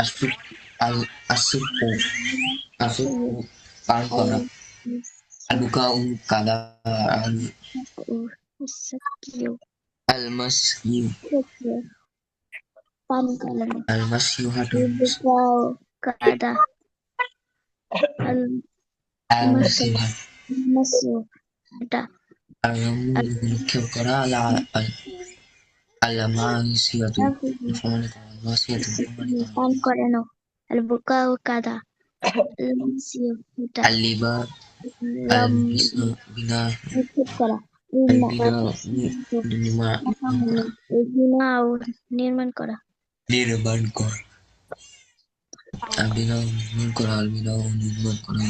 আসুক আল আসিফু আসিফু পান করা আলবুকাউ কাদা আল আলমাসিউ পান করা আলমাসিউ হাঁটা বুকাও কাদা আলমাসিউ মাসু হাঁটা আলমু নিক্ষেপ করা আলমাসিয়াতু ফমানি করা আলমাসিয়াতু ফমানি করা পান করানো আল বুকাও কাদা মাসিউ হাঁটা আলিবা রাম বিনা নিক্ষেপ করা আলবিনা নির্মাণ করা নির্মাণ কর আলবিনা নির্মাণ করা আলবিনা নির্মাণ করা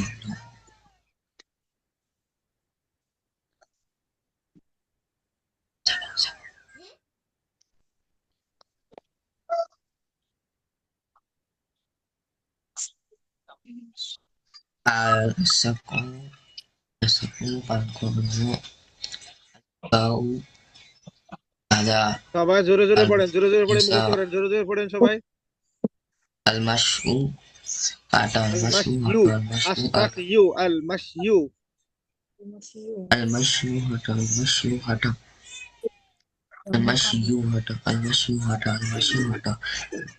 al saku পান করানো bau ada সবাই জোরে জোরে পড়েন, জোরে জোরে পড়ে al-musa মুখস্থ করেন, জোরে জোরে পড়েন সবাই। al-masyu kata al-masyu আল-মাশইউ, al-masyu আস্তাকইউ, আল-মাশইউ, al-masyu hata al-masyu hata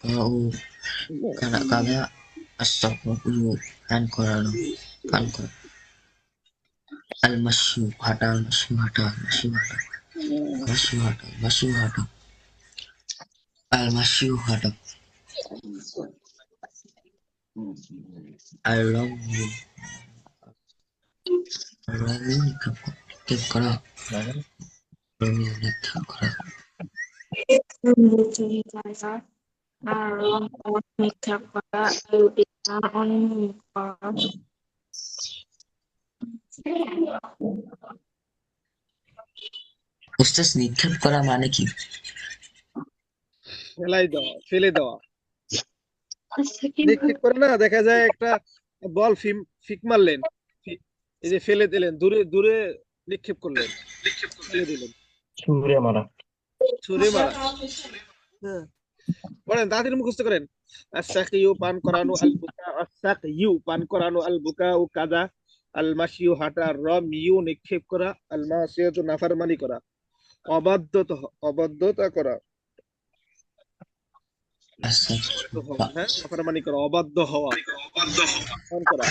bau kada as-saku পান করানো পান করা al-masyu hata al-masyu hata al-masyu hata al-ramu নিক্ষেপ করা রমি নিক্ষেপ করা নিক্ষেপ করা আলবিনা উন্মুখ করা উস্তাদ নিক্ষেপ করা মানে কি? ফেলাই দেওয়া, ফেলে দেওয়া। নিক্ষেপ করে না, দেখা যায় একটা বল ফিক মারলেন, এই যে ফেলে দিলেন, দূরে দূরে নিক্ষেপ করলেন, ফেলে দিলেন, ছুঁড়ে মারা। ছুঁড়ে মারা। হ্যাঁ, পড়েন, তাড়াতাড়ি মুখস্থ করেন। আস-সাকিয়ু পান করানো, আল-বুকা আস-সাকিয়ু পান করানো, আল-বুকাউ কাদা, আল-মাশিয়ু হাঁটা, রামিয়ু নিক্ষেপ করা, আল-মাসিয়াতু নাফরমানি করা, অবাধ্যতা করা, হ্যাঁ, নাফরমানি করা, অবাধ্য হওয়া, পান করা।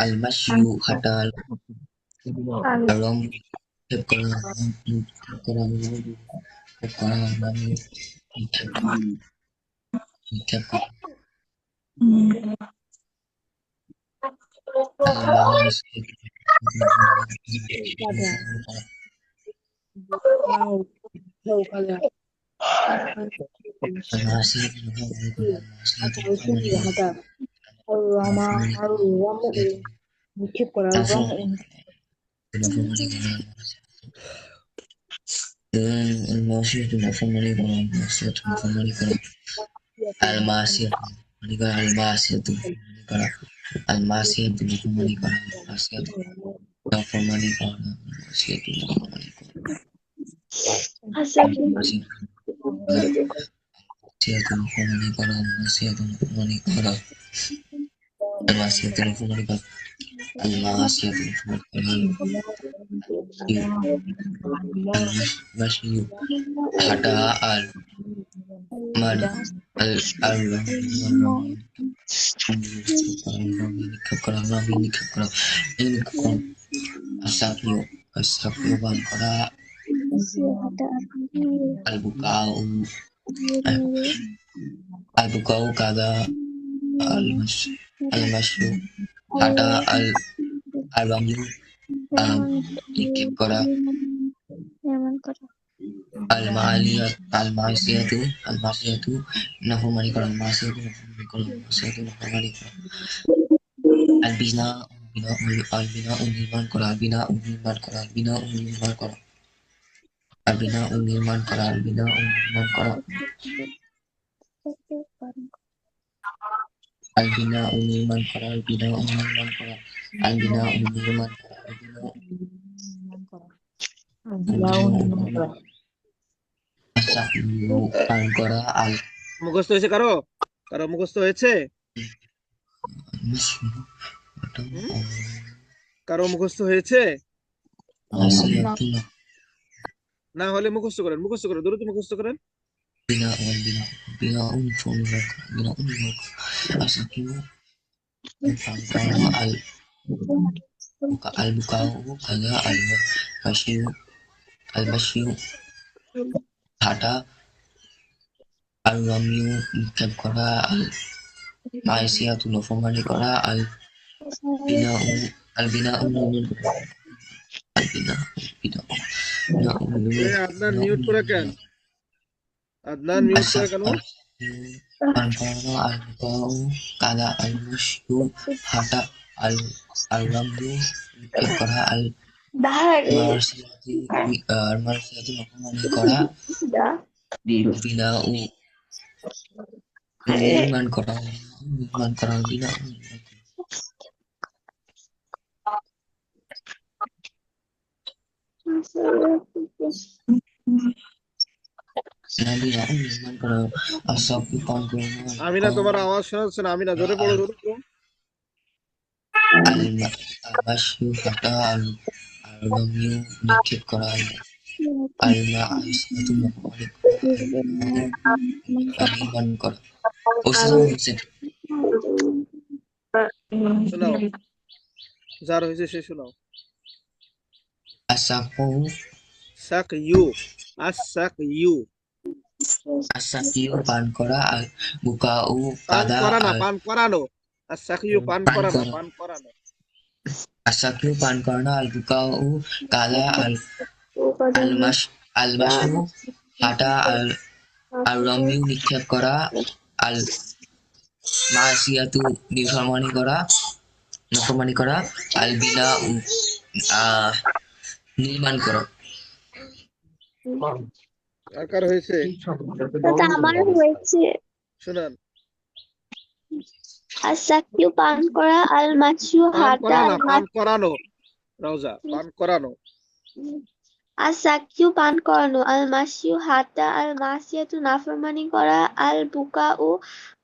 al-masyu hatta al-ram নিক্ষেপ করা নিক্ষেপ করা নিক্ষেপ করা হাটা আর নিক্ষেপ করা আসাকিও পান করা আলবুকাউ কাদা আলমাশু হাটা আল-রামিউ নিক্ষেপ করা আল-মাসিয়াতু নাফরমানি করা আল-বিনা নির্মাণ করা বিনাও নির্মাণ করা আসাকিউ পান করা আল মুখস্থ হয়েছে কারো? কারো মুখস্থ হয়েছে? মাসিউ হুম? কারো মুখস্থ হয়েছে? নাসিয়াতু না হলে মুখস্থ করেন, মুখস্থ করেন, দ্রুত মুখস্থ করেন। বিনা বিনা বিনা ফোনক বিনা উন্মুক আসাকিউ পান করা আল বুকাউ কাজা মাসিউ হাঁটা আল রামিউ নিক্ষেপ করা আল মাইসিয়াতু নফরমানি করা বিনাউ বিনাউ নির্মাণ করা বিনা বিনা বিনাউ আদনান মিউট করে কেন? আদনান মিউট করে কেন? পান করানো আল বুকাউ কাদা আল মাসিউ হাঁটা আল আল রামিউ নিক্ষেপ করা মার্সিয়াতু নফরমানি করা বিনাউ নির্মাণ করা বিনা বিনা নির্মাণ করা আসাকিউ পান করানো আমিনা, তোমার আওয়াজ শোনা যাচ্ছে না। আমিনা, জোরে পড়ো, জোরে পড়ো। আল-মাশিউ হাঁটা আল-রামিউ নিক্ষেপ করা আল-মাইসিয়াতু নফরমানি করা নির্মাণ করা হচ্ছে শোনাও, যার হয়েছে সে শোনাও। আসাকু সাক ইউ, আসাক ইউ। আসাকিউ পান করা বুকাউ পান কাদা করা না, পান করানো। আসাক ইউ পান পান করানো, করা পান করানো। আসাকিউ পান করানো বুকাউ কাদা আল-মাশিউ হাঁটা আর-রামিউ নিক্ষেপ করা আল-মাসিয়াতু নফরমানি করা আল-বিনাউ নির্মাণ করা আর কার হয়েছে? আমার হয়েছে। শোনান। আসাকিউ পান করা আল মাসিউ পান হাঁটা করা না, পান করানো। রওজা, পান করানো। আসাকিউ পান করানো আল মাসিউ হাঁটা আল মাসিয়াতু নাফরমানি করা আল বুকা ও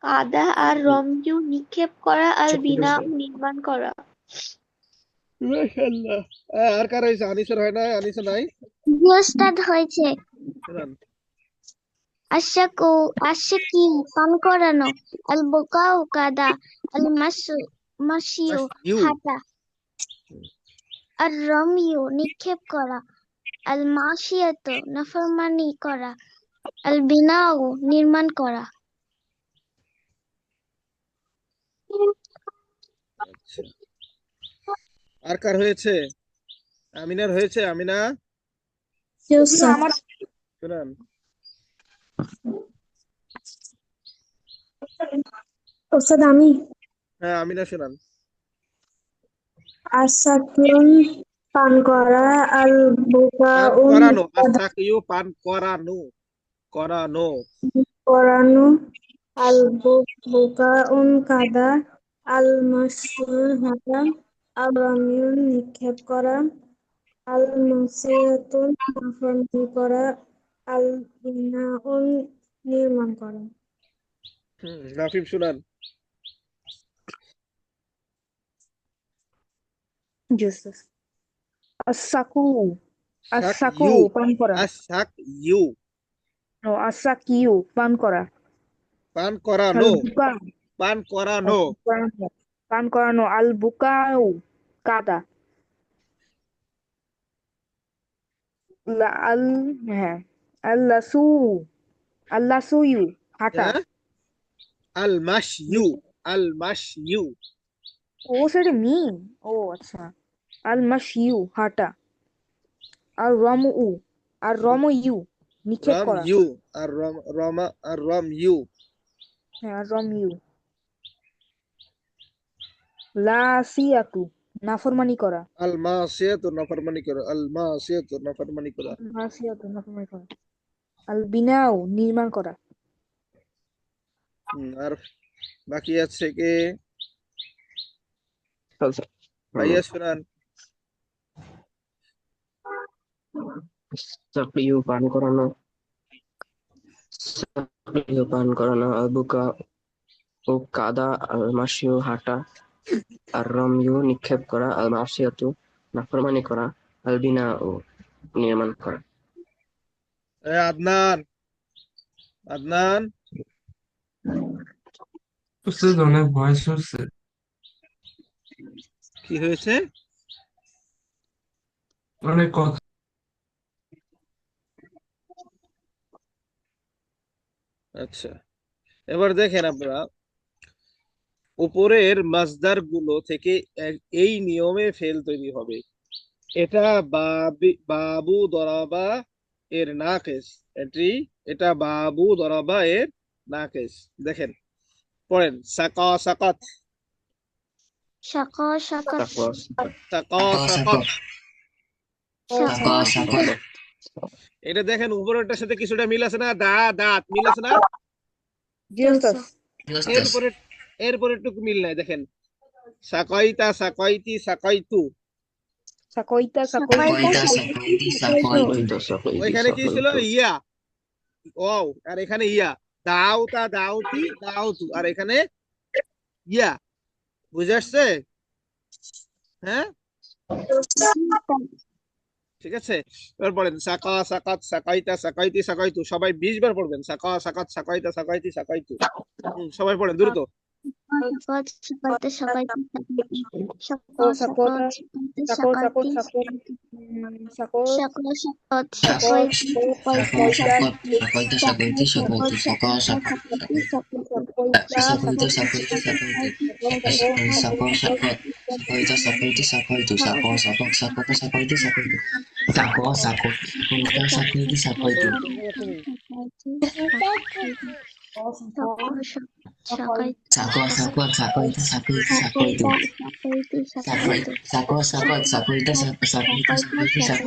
কাদা আর রমজু নিক্ষেপ করা আল বিনা নির্মাণ করা। মাশাআল্লাহ। আর কার হয়েছে? আনিসের হয় না? আনিসের নাই? ওস্তাদ হয়েছে। শোনান। আশাকি পান করানো আল বুকা ও কাদা আল মাসিউ ইউ। হাঁটা আর রমিউ নিক্ষেপ করা আল মাসিয়াতু নাফরমানি করা আল বিনাউ নির্মাণ করা। আচ্ছা। আর কার হয়েছে? আমিনার হয়েছে? আমিনা, শোনান। ওস্তাদ আমি হ্যাঁ, আমিনা শোনান। আসাকিউন পান করা আল পান বুকাউন করানো, আসাক ইউ পান করানো, করানো। করানো আল বুকাউন কাদা আল মাসিউন হাঁটা আল রামিউন নিক্ষেপ করা আল মাসিয়াতুন নাফরমানি করা আল বিনাউন নির্মাণ করা রাফিম শোনান। আসাকু সাক আসাকু ইউ, পান করা আসাক ইউ আসাকিউ পান করা পান করানো, আলবুকা পান করানো। পান করানো আলবুকাউ কাদা আল হ্যাঁ আল্লাসু আল্লাসুইউ হাঁটা হ্যাঁ, আল মাস ইউ, আল মাস ইউ। ও সেটা মিম ও আচ্ছা আল মাশিউ হাঁটা আর রমউ আর রমইউ নিক্ষেপ রাম করা ইউ, আর রমা আর রম ইউ। হ্যাঁ আর রমইউ লাসিয়াতু নাফরমানি করা আল মাসিয়াতু নাফরমানি করা, আল মাসিয়াতু নাফরমানি করা। লাসিয়াতু নাফরমানি করা আল বিনাউ নির্মাণ করা আর বাকি আছে কে? ভাইয়া শোনান। সাকিয়ু পান করানো, সাকিয়ু পান করানো, আল বুকা ও কাদা, আল মাশিউ হাঁটা, আর রমিউ নিক্ষেপ করা, আল মাসিয়াতু নাফরমানি করা, আল বিনা ও নির্মাণ করা। আদনান, আদনান, উস্তাদ অনেক ভয়েস হচ্ছে। কি হয়েছে? অনেক কথা। আচ্ছা, এবার দেখেন আপনারা উপরের মাসদার গুলো থেকে এই নিয়মে ফেল তৈরি হবে। এটা বাবু দরাবা এর নাকেস, এটা বাবু দরাবা এর নাকেস। দেখেন, পড়েন সাকা সাকাত, সাকা সাকাত তাকওয়া সাকা সাকো সাকাত। সাকা সাকো সাকাত এটা দেখেন উপরেরটার সাথে কিছুটা মিল আছে না? দাঁত মিল আছে না? জি উস্তাদ। এরপরে এরপরে একটু মিল নাই। দেখেন সাকাইতা, সাকাইতি, সাকাইতু। সাকইতা কয়টা সাকইতি সাকইতু সাকইতা সাকইতি ওইখানে কি ছিল? সাকইতু। ইয়া, ওয়াও, আর এখানে ইয়া। দাউতা দাউতি দাউতু, আর এখানে ইয়া। বুঝে আসছে? হ্যাঁ, ঠিক আছে। এবার বলেন সাকা সাকাত, সাকাইতা, সাকাইতি, সাকাইতু। সবাই 20 বার পড়বেন। সাকা সাকাত, সাকাইতা, সাকাইতি, সাকাইতু। সবাই পড়েন দ্রুত। সাকাত সাকাইতে সাকাইতে ও সাকা সাকোতা সাকাত সাকো সাকো সাকো সাকাত সাকো সাকাত সাকো সাকাইতে সাকো সাকইতি সাকইতু সাকো সাকো সাকইতি সাকইতু সাকো সাকইতি সাকইতু সাকইতু সাকো সাকো সাকইতি সাকইতু সাকো সাকো সাকইতি সাকইতু সাকো সাকো সাকইতি সাকইতু সাকইতু সাকো সাকো সাকইতি সাকইতু সাকইতু সাকো সাকো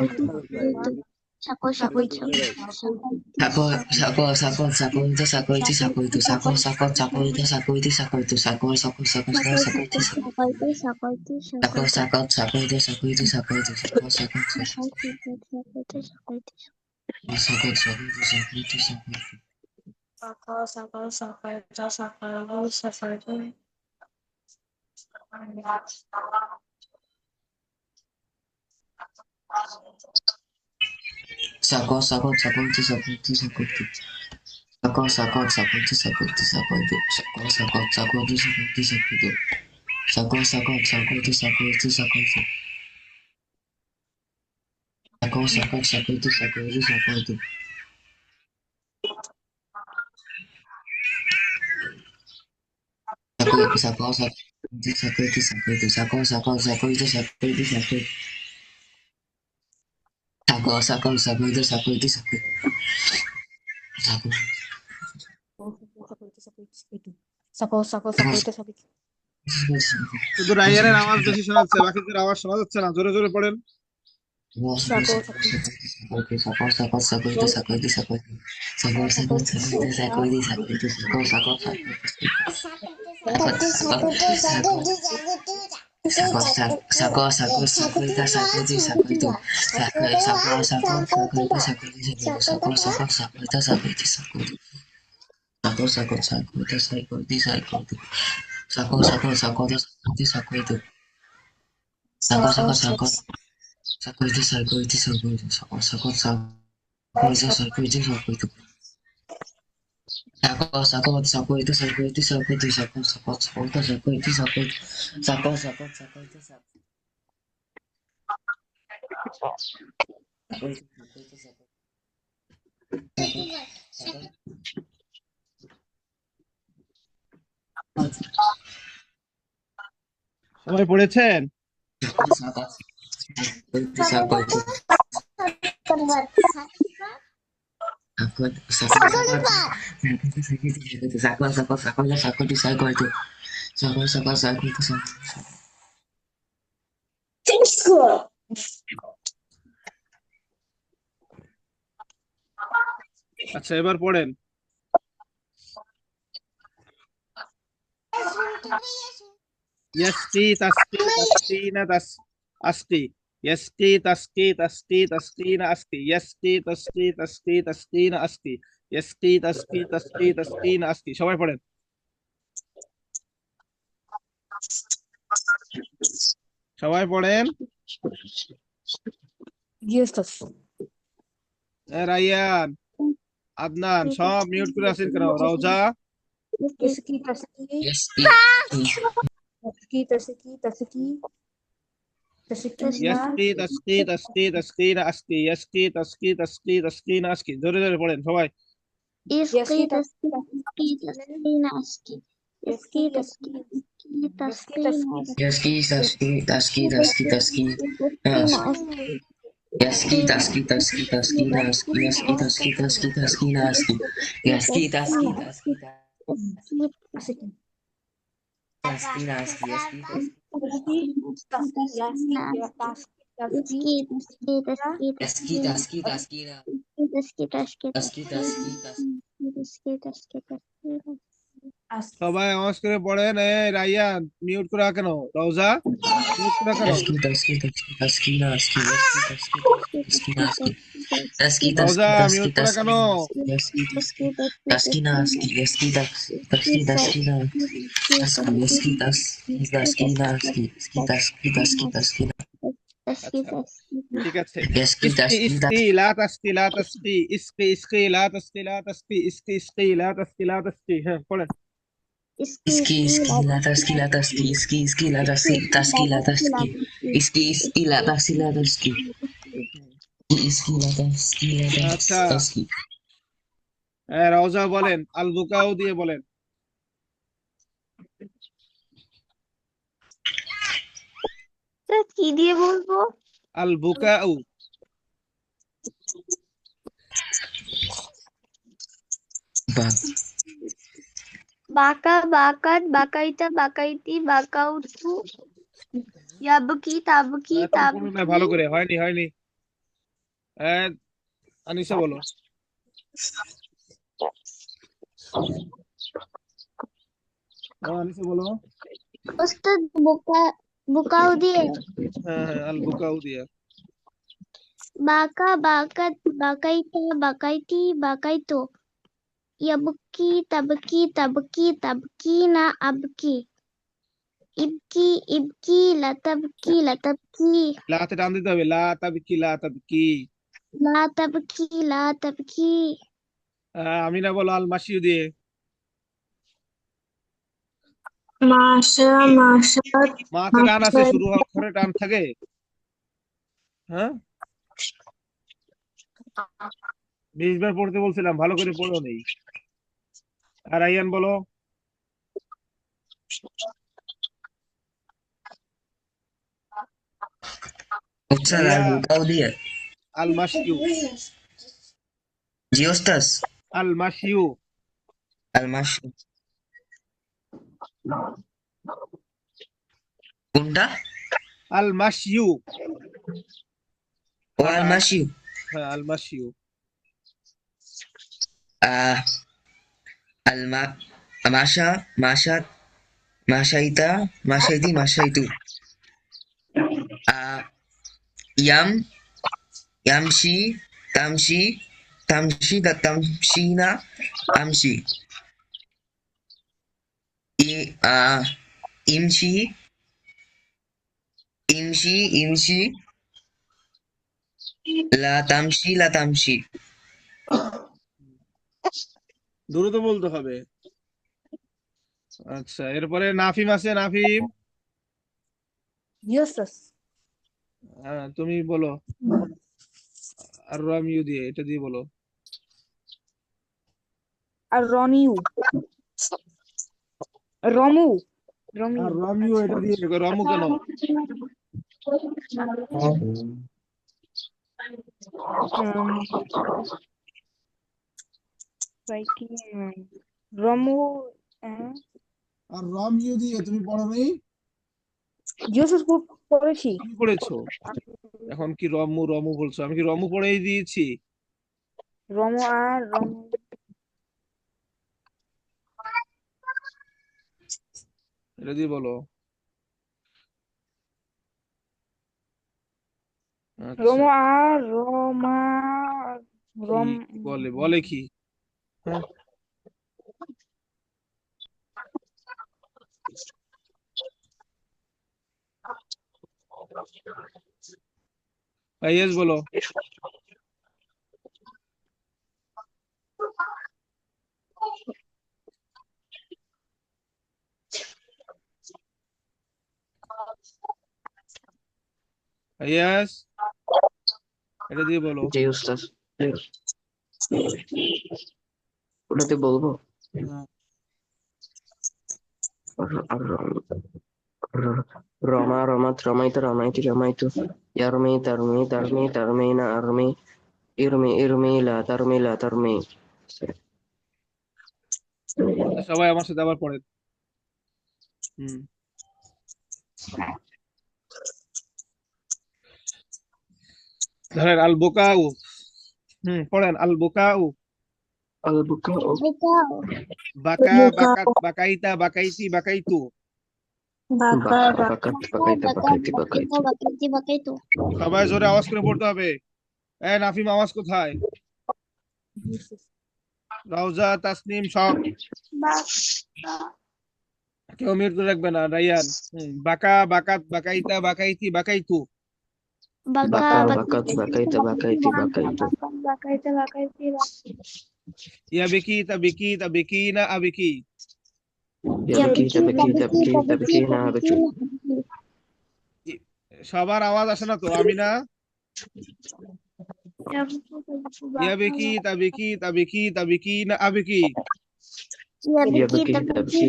Sako sako sako sako itu sako itu sako itu sako sako sako itu sako itu sako itu sako sako sako sako sako itu sako sako sako itu sako itu sako itu sako sako sako sako sako itu sako itu sako itu sako sako sako itu sako itu sako itu sako sako sako itu sako itu sako itu sako sako sako itu sako itu sako itu sako sako sako itu sako itu sako itu sako sako sako itu sako itu sako itu sako sako sako itu sako itu sako itu sako sako sako itu sako itu sako sako sako sako itu sako itu sako sako সাকো সাকো সাকইতা সাকইতা শুধু রাইয়ানের আওয়াজ বেশি শোনা যাচ্ছে, বাকিদের আওয়াজ শোনা যাচ্ছে না। জোরে জোরে পড়েন। সাকো sako sako sako itu sako itu sako itu sako sako sako itu sako itu sako itu sako sako sako sako sako itu sako itu sako itu sako sako sako itu sako itu sako sako sako itu sako itu sako itu sako sako sako itu sako itu sako itu sako sako sako itu sako itu sako sako sako sako itu sako itu sako itu sako sako sako itu sako itu sako itu sako sako sako itu sako itu sako itu sako sako sako itu sako itu sako itu sako sako sako itu sako sako itu sako সবাই পড়েছেন? sako itu sako itu aku sako sako sako sako itu sako itu sako itu sako sako sako itu sako আচ্ছা, এবার পড়েন। ইয়াসকি তাসকি তাসকিনা তাস আসকি ইয়াসকি তাসকি তাসকি তাসকিনা আসকি ইয়াসকি তাসকি তাসকি তাসকিনা আসকি ইয়াসকি তাসকি তাসকি তাসকিনা আসকি সবাই পড়েন সবাই পড়েন জি ওস্তাদ। রায়ান আদনান সব মিউট করে আছেন কেন রওজা তসকি তসকি ইয়াসকি তসকি তসকি তসকি তসকিনা ইয়াসকি তাসকি তাসকি তাসকিনা আসকি ইয়াসকি তাসকি তাসকি তাসকিনা আসকি জোরে জোরে পড়েন সবাই ইসকি ইয়াসকি তাসকি তসকি তাসকিনা আসকি ইসকি তাসকি তাসকিনা আসকি yaski taski taski taski taski তাসকিনা আসকি yaski taski taski taski taski yaski taski taski taski taski yaski taski taski তসকি taski taski yaski তসকি ইয়াসকি তসকি yaski taski taski taski taski taski সবাই আওয়াজ করে পড়েন রায়ান মিউট করা কেন রওজা মিউট করা কেন yaski taski taski taski taski yaski taski taski taski রওজা taski মিউট করা কেন yaski taski taski taski yaski taski taski yaski taski taski taski taski আচ্ছা ঠিক আছে yaski ইসকি taski ইসকি লা তাসকি লা তাসকি ইসকি ইসকি লা তাসকি লা তাসকি ইসকি ইসকি লা তাসকি লা তাসকি হ্যাঁ পড়েন iski la taski iski la taski la taski iski la taski iski la আচ্ছা taski রওজা বলেন আল বুকাউ দিয়ে বলেন কি দিয়ে বলবো? আল বুকাউ বাকা বাকাত বাকাইতা বাকাইতি বাকাউতু ইয়াবকি তাবকি তুমি পড়ো না তাবকি ভালো করে হয়নি হয়নি আনিসা বলো আনিসা বলো ওস্তাদ বুকাউ দিয়ে হ্যাঁ হ্যাঁ আল বুকাউ দিয়ে বাকা বাকাত বাকাইতা বাকাইতি বাকাইতো ইয়াবকি তাবকি তাবকি তাবকি না আবকি ইবকি ইবকি লাতাবকি লাতাবকি লাতে টান দিতে হবে লা তাবকি লা তাবকি লা তাবকি লা তাবকি আমিনা বলো আল মাসিউ দিয়ে মাশা মাশাত মাতে টান আছে শুরু হওয়ার পরে টান থাকে হ্যাঁ 20 বার পড়তে বলছিলাম ভালো করে পড়ো নেই আর আইয়ান বলো Ustaz al bucao dia আল মাসিউ জি ওস্তাদ আল মাসিউ al mashu কোনটা আল মাসিউ ও al mashu হ্যাঁ আল মাসিউ al masha mashat mashaita mashaiti mashaitu yam yamshi tamshi tamshi tamshina amshi imshi imshi imshi la tamshi দ্রুত বলতে হবে আচ্ছা এরপরে নাফিম আছে নাফিম জি ওস্তাদ। তুমি বলো আর রামিউ দিয়ে এটা দিয়ে বলো আর রমিউ রমু রমিউ আর রামিউ এটা দিয়ে রমু কেন রমু আর রামিউ দিয়ে তুমি পড়ো নেই জি ওস্তাদ পড়েছি। কি পড়েছো এখন কি রমু রমু বলছো আমি কি রমু পড়েই দিয়েছি রমু আর রমু এটা দিয়ে বলো আচ্ছা রোমা রোমা রম কি বলে বলে কি হ্যাঁ ভাইয়াস বলো ভাইয়াস এটা দিয়ে বলো জি উস্তাদ ওটাতে বলবো হ্যাঁ। রমা রমাত রমাইত রমাইতি রমাইতু ইয়ারমি তারমি তারমি তারমিনা আরমি ইরমি ইরমি লা তারমি সবাই আমার সাথে আবার পড়েন হুম ধরেন আল বুকাউ পড়েন আল বুকাউ আল বুকা বাকা বুকা বাকাত বাকাইতা বাকাইতি বাকাইতু বাকা বাকাত বাকাইতা বাকাইতি বাকাইতু সবাই জোরে আওয়াজ করে পড়তে হবে নাফিম আওয়াজ কোথায় রওজা তাসনিম সব কেউ মিউট করে রাখবে না রাইয়ান বাকা বাকাত বাকাইতা বাকাইতি বাকাইতু বাকা বাকাত বাকাইতা বাকাইতি বাকাইতু ইয়া বিকি তা বিকি তা বিকি না আবিকি তাবকি না আবকি সবার আওয়াজ আসে না তো আমি না ইয়া বিকি তা বিকি তা বিকি তা বিকি না আবিকি ইয়াবকি তাবকি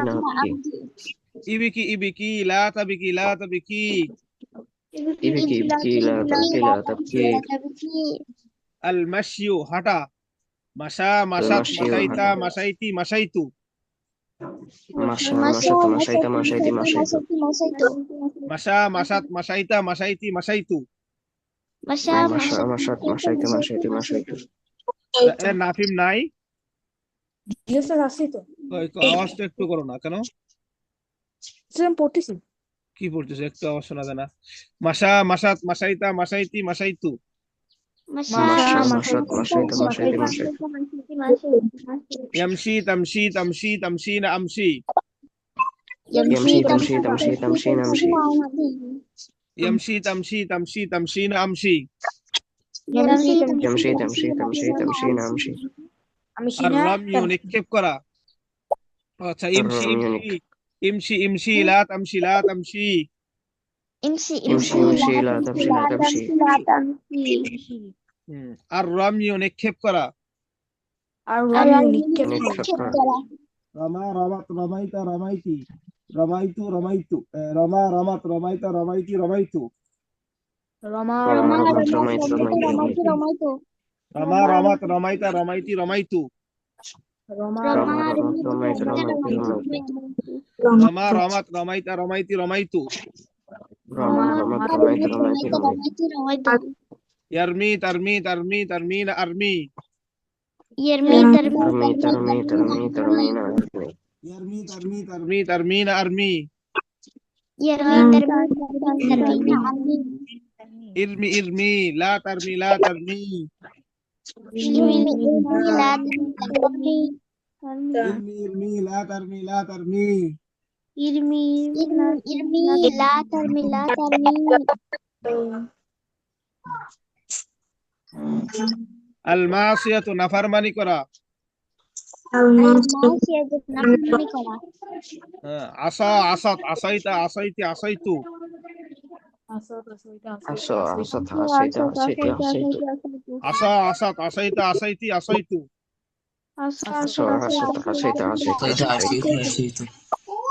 না আবকি ইবিকি ইবিকি লা তা বিকি ইবকি লা তাবকি আল মাশিউ হাঁটা মাশা আল মাশাত মাশিউ মাশাইতা হাঁটা মাশাইতি মাশাইতু মাশা মাশাত মাশাইতা মাশাইতি মাশাইতু মাশা মাশাত মাশাইতা মাশাইতি মাশাইতু মাশা মাশাত মাশাইতা মাশাইতি মাশাইতু নাফিম নাই স্যার আসি তো আওয়াজটা একটু করো না কেন স্যার আমি পড়তেছি কি পড়তেছে একটু আওয়াজ শোনা যায় না মাশা মাশাত মাশাইতা মাশাইতি মাশাইতু মাশা মাশাত মাশাইতা মাশাইতি মাশাইতু ইয়ামশি তামশি তামশি তামশিনা আমশি ইয়ামশি তামশি নামশি ইয়ামশি তামশি তামশি তামশিনা আমশি ইয়ামশি তামশি নামশি আমি আর সিনা রামিউ নিক্ষেপ করা আচ্ছা ইমশি ইমশি ইমশি ইমশি লা তামশি লা তামশি ইমশি লা তামশি আর রামিউ নিক্ষেপ করা আর রামিউ নিক্ষেপ নিক্ষেপ করা রমা রমাত রমাইতা রমাইতি রমাইতু রমাইতু রমা রমাত রমাইতা রমাইতি রমাইতু রমা রমাত রমাইত রমা রমাত রমাইতা রমাইতি রমাইতু রমা রমাইত রমা রমাত রমাইতা রমাইতি রমাইতু রমাত রমাইত ইয়ারমি তারমি তারমি তারমিনা আরমি তারমি তারমিনা আরমি ইয়ারমি তারমি তারমি তারমিনা আরমি ইরমি ইরমি লা তারমি লা তারমি ইরমি ইরমি লা তারমি লা তারমি আল মাসিয়াতু নাফরমানি করা আসা আসাত আসাইতা আসাইতি আসাইতু আসো আসত হাসিতা হাসিতি হাসিতু আসা আসাত আসাইতা আসাইতি আসাইতু আসো হাসত হাসিতা হাসিতি হাসিতু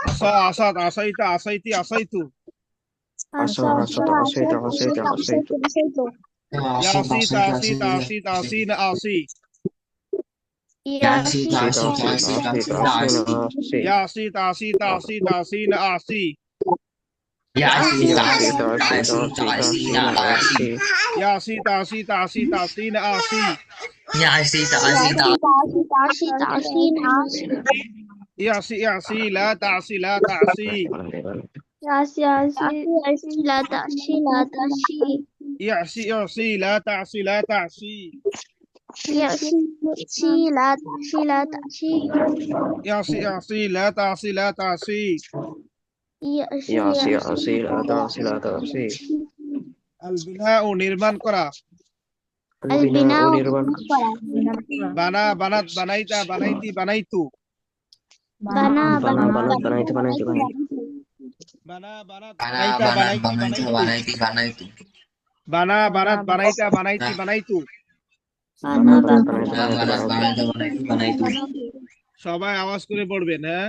আসা আসাত আসাইতা আসাইতি আসাইতু আসো হাসত হাসিতা হাসিতি হাসিতু ইয়াসি তাসি তাসি তাসিনা আসি Yasi, tasi, tasi, tasi, tasi. ইয়াসি Tashi Tashi Tasina আসি Yasi, tasi, tasi, tasi, tasi. ইয়াসি Tashi Tashi Tasina আসি Yasi, tasi, tasi. ইয়াসি ইয়াসি লা তাসি লা তাসি يعصي يعصي لا تعصي لا تعصي يعصي يعصي لا تعصي لا تعصي يعصي يعصي لا تعصي لا تعصي يعصي يعصي لا تعصي لا تعصي يعصي ইয়াসি يعصي আসি লাতাসি লাতাসি البناء নির্মাণ করা البناء البناء নির্মাণ বানা বানাত বানাইতা বানাইতি বানাইতু بنا বানা بنا বানাত বানাইতে বানাইতে বানাইতে বানা বানাত বানা বানাইতা বানাত বানাইতি বানাইতে বানাইতু বানাইতি বানাইতু বানা বানাত বানাইতা বানাইতি বানাইতু বানা بنا বানাত بنا বানাইতে বানা বানাইতে বানাত বানাইতে বানাইতে বানাইতে সবাই আওয়াজ করে পড়বেন হ্যাঁ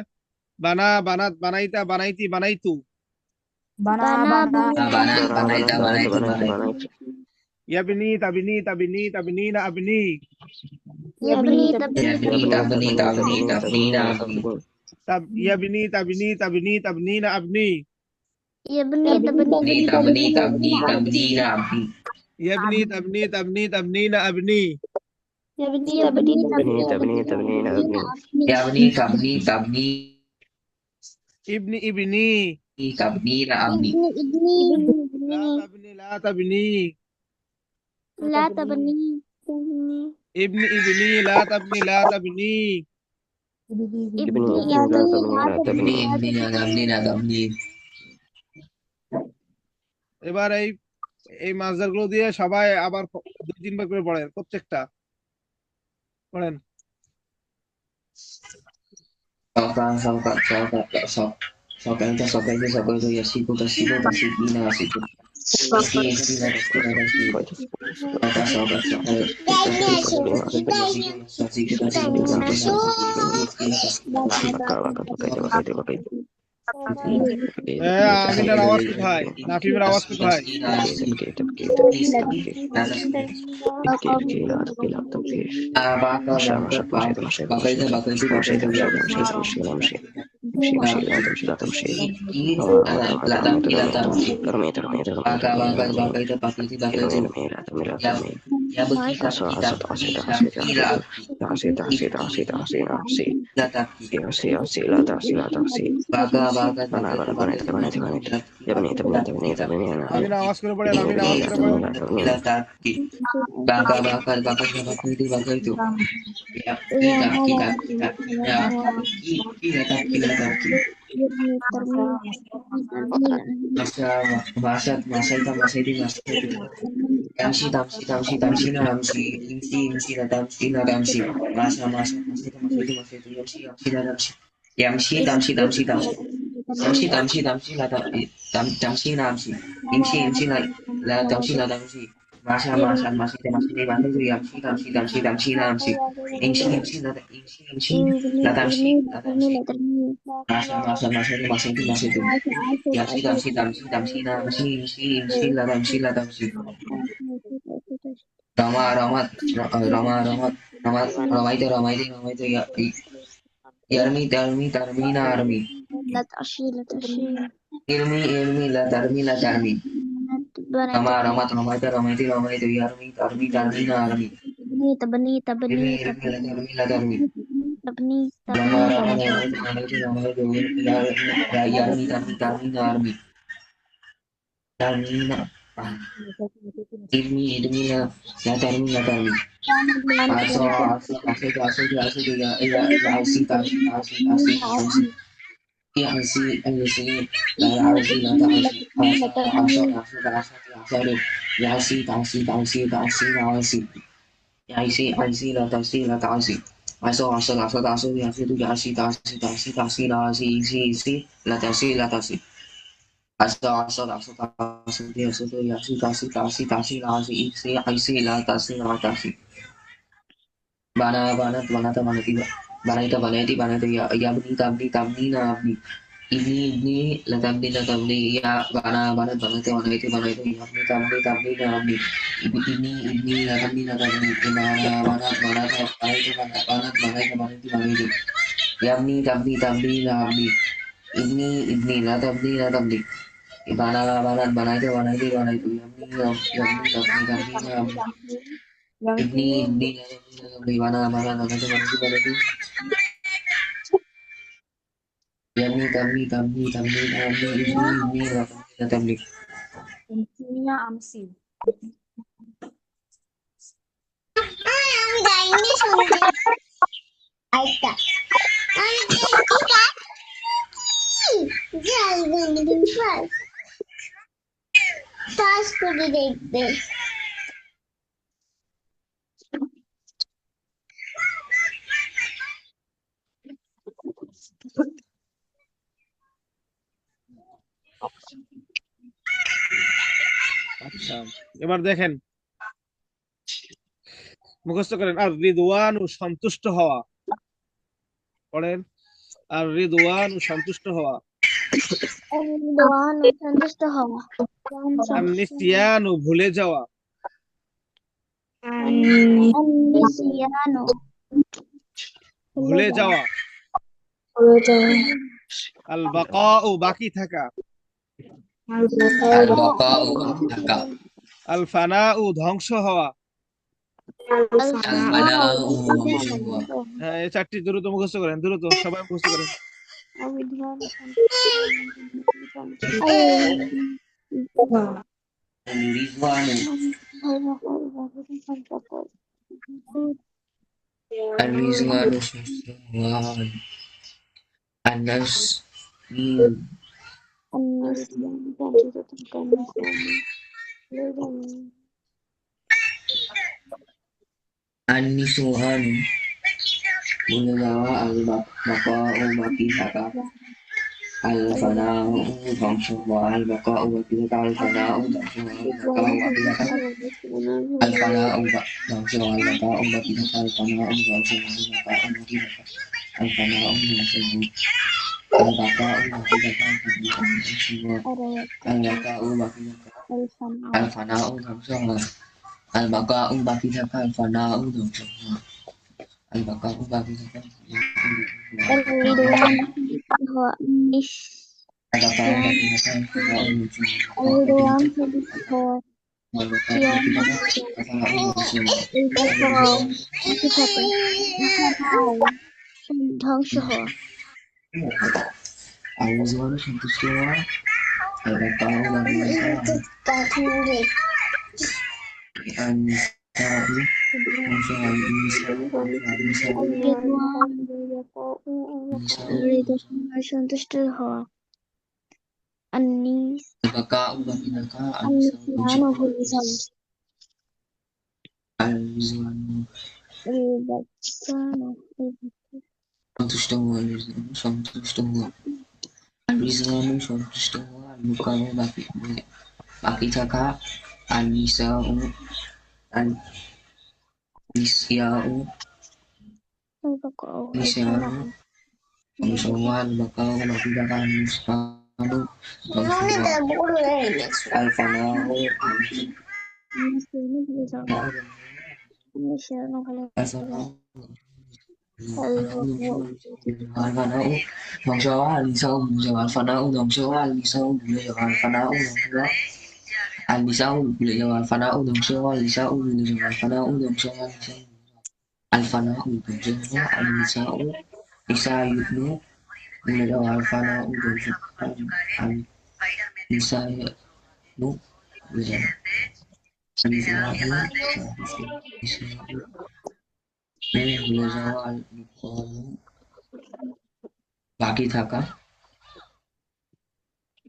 বানা বানাত বানাইতা বানাইতি বানাইতু বানা بنا বানা بنا বানা বানা বানাইতা বানাত বানাইতে বানাইতে বানাইতে বানাইতে ইয়াবনি তাবনি তাবনি তাবনিনা আবনি يبني ইয়াবনি তাবনি তাবনি তাবনিনা আবনি তাব ইয়াবনি তাবনি তাবনি তাবনিনা আবনি يبني تبني তাবনি তাবনি তাবনিনা আবনি ইয়াবনি তাবনি তাবনি তাবনিনা আবনি يبني تبني تبني تبني تبني أبني ইয়াবনি তাবনি তাবনি ইবনি ইবনি তাবনিনা আবনি ابني লা তাবনি لا تبني تبني ইবনি ইবনি লা তাবনি লা তাবনি ابني ابني ابني لا تبني لا তাবনি تبني তাবনিনা তাবনিনা তাবনি এবার এই মাসদার গুলো দিয়ে সবাই আবার 2-3 বার করে পড়েন প্রত্যেকটা পড়েন সকাল সকাল সকাল সকালটা সকালটা সকালটা ইয়াসিকুটা সিকুটা সিকিনা সিকু সিকিনা সিকিনা সিকিনা সকাল সকাল সকাল আমিনার আওয়াজ কোথায় নাফিমের আওয়াজ কোথায় আমিনা আওয়াজ করে পড়েন আমিনা আওয়াজ করে পড়েন Yarmi لا تعشي لا تعشي ilmi la tarmi بنات Ramaiti yarmi tarmi na armi تبني تبني ilmi la tarmi تبني Rama تبني yarmi tarmi na armi tarmi na ilmi la tarmi aso Banaita ya tabni na abni ini la tabni ya bana banaita ya tabni na abni ini la tabni bana banaita ya tabni na abni ini la tabni bana banaita ya tabni na abni ini bana banaita ইয়ামি তামনি তামনি তামনি তামনি ইজমি ইজমি ওয়া তামনি أمسية أمسي আমি গাইনি শুনছি আইতা আমি যাই দিন ফার্স্ট টাস করে দেখবে আচ্ছা, এবার দেখেন, মুখস্থ করেন। আর রিদওয়ানু সন্তুষ্ট হওয়া, পড়েন। আর রিদওয়ানু সন্তুষ্ট হওয়া। দোয়ান সন্তুষ্ট হওয়া আর নিসিয়ানু ভুলে যাওয়া। নিসিয়ানো ভুলে যাওয়া। আল বাকাউ বাকি থাকা। আল বাকাউ বাকি থাকা। আল ফানাউ ধ্বংস হওয়া। আল ফানাউ ধ্বংস হওয়া। হ্যাঁ, এই চারটি দ্রুত মুখস্থ করেন, দ্রুত সবাই মুখস্থ করেন। আর রিজওয়ানু আর রিজওয়ানু সন্তুষ্ট হওয়া। আর নাসরিন আর নিসওয়ানু ভুলে যাওয়া। আল বাকাউ বাকি থাকা। আল ফানাউ ধ্বংস হওয়া। আল বাকাউ বাকি থাকা। আল ফানাউ ধ্বংস হওয়া। আল বাকাউ বাকি থাকা। আল ফানাউ ধ্বংস হওয়া। আল বাকাউ বাকি থাকা। আল ফানাউ ধ্বংস হওয়া। আল বাকাউ বাকি থাকা। আল ফানাউ ধ্বংস হওয়া। আল বাকাউ বাকি থাকা। আল ফানাউ ধ্বংস হওয়া। আল বাকাউ বাকি থাকা। আল ফানাউ ধ্বংস হওয়া। আল বাকাউ বাকি থাকা। আল ফানাউ ধ্বংস হওয়া। আল বাকাউ বাকি থাকা। রিদওয়ান হওয়া আল বাকাউ বাকি থাকা। আল ফানাউ ধ্বংস হওয়া। রিদওয়ান সন্তুষ্ট হওয়া আল বাকাউ বাকি থাকা। আল ফানাউ ধ্বংস হওয়া। বাকি থাকে ধ্বংস হওয়া আর রিজওয়ানু সন্তুষ্ট হওয়া। আল বাকাউ বাকি থাকা। আর নিসাউ ধ্বংস হওয়া। নিসাউ ধ্বংস হওয়া। নিসাউ রিদওয়ান সন্তুষ্ট হওয়া আনিস আল বাকাউ বাকি থাকা। আর নিসাউ ধ্বংস আনিসিয়ানো হওয়া। ভুলে যাওয়া আর রিজওয়ানু রিদাচ্ছানো সন্তুষ্ট হওয়া। রিজওয়ানু সন্তুষ্ট হওয়া। আর রিজওয়ানু সন্তুষ্ট হওয়া। আর বাকাউ বাকি থাকা। আর নিসাউ আর নিসিয়াউ নিসিয়ানু ধ্বংস হওয়া। আল বাকাউ বাকি থাকা। আর নিসিয়ানু ধ্বংস হওয়া। আল ফানাউ ধ্বংস ভুলে যাওয়া হওয়া। আনিসিয়ানো ভুলে আল ফানাউ al fanau ধ্বংস হওয়া। আল নিসাউ ভুলে যাওয়া। আল ফানাউ ধ্বংস হওয়া। আল নিসাউ ভুলে যাওয়া। আল ফানাউ ধ্বংস হওয়া। আল নিসাউ ভুলে যাওয়া। আল ফানাউ ধ্বংস হওয়া। আল নিসাউ ভুলে যাওয়া। আল ফানাউ ধ্বংস হওয়া। আল ফানাউ ধ্বংস হওয়া। আল নিসাউ নিসাইনু ভুলে যাওয়া। আল ফানাউ ধ্বংস হওয়া। আল নিসাইনু ভুলে যাওয়া। আল নিসাইনু ভুলে যাওয়া। আল নিসাইনু বাকি থাকা।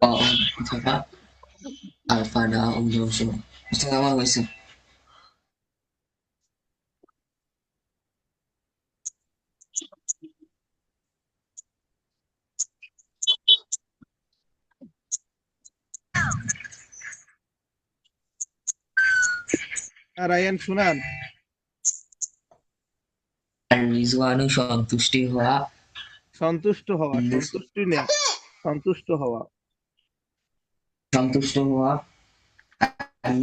বাকি থাকা। আল ফানাউ ধ্বংস হওয়া। বুঝতে পারা হয়েছে? আর রায়ান শুনান। আর রিজওয়ানু সন্তুষ্টি হওয়া। সন্তুষ্ট হওয়া, সন্তুষ্টি না, সন্তুষ্ট হওয়া। সন্তুষ্ট হওয়া। আর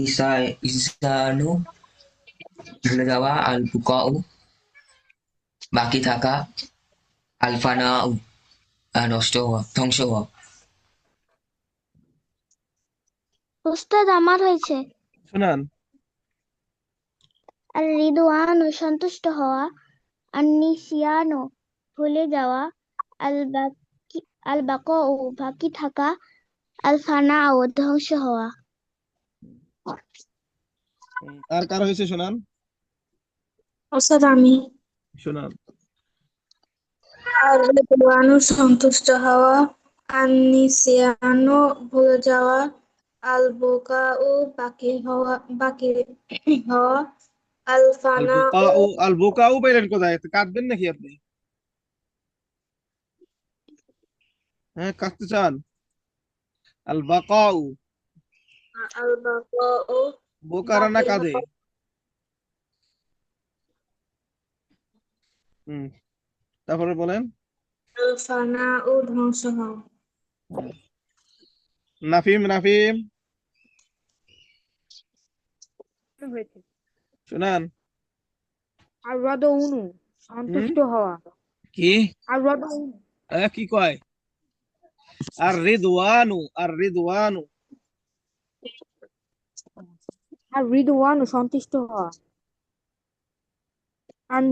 ইসানু ভুলে যাওয়া। আল বুকাউ বাকি থাকা। আল ফানাউ নষ্ট হওয়া, ধ্বংস হওয়া। উস্তাদ আমার হয়েছে শুনান। আর রিদওয়ানো সন্তুষ্ট হওয়া আনিসিয়ানো ভুলে যাওয়া আল বাকি আল বাকা ও বাকি থাকা, আল ফানা ও ধ্বংস হওয়া। আর কার হয়েছে শোনান ওস্তাদ আমি শোনান আর রেদওয়ানু সন্তুষ্ট হওয়া, আর নিসিয়ানু ভুলে যাওয়া, আল বুকাউ বাকি হওয়া, আল আল ফানাউ বুকাউ আল বুকাউ পাইলেন কোথায় কাঁদবেন নাকি আপনি হ্যাঁ কাঁদতে চান আল বাকাউ আল বাকাউ বোকারা না বাকি কাঁদে হওয়া, হুম তারপরে বলেন আল ফানাউ ধ্বংস হওয়া। নাফিম নাফিম হয়েছে শোনান আর রদউনু সন্তুষ্ট হওয়া কি আর রদউনু কি কয় আর রিদওয়ানু আর রিদওয়ানু সন্তুষ্ট হওয়া আর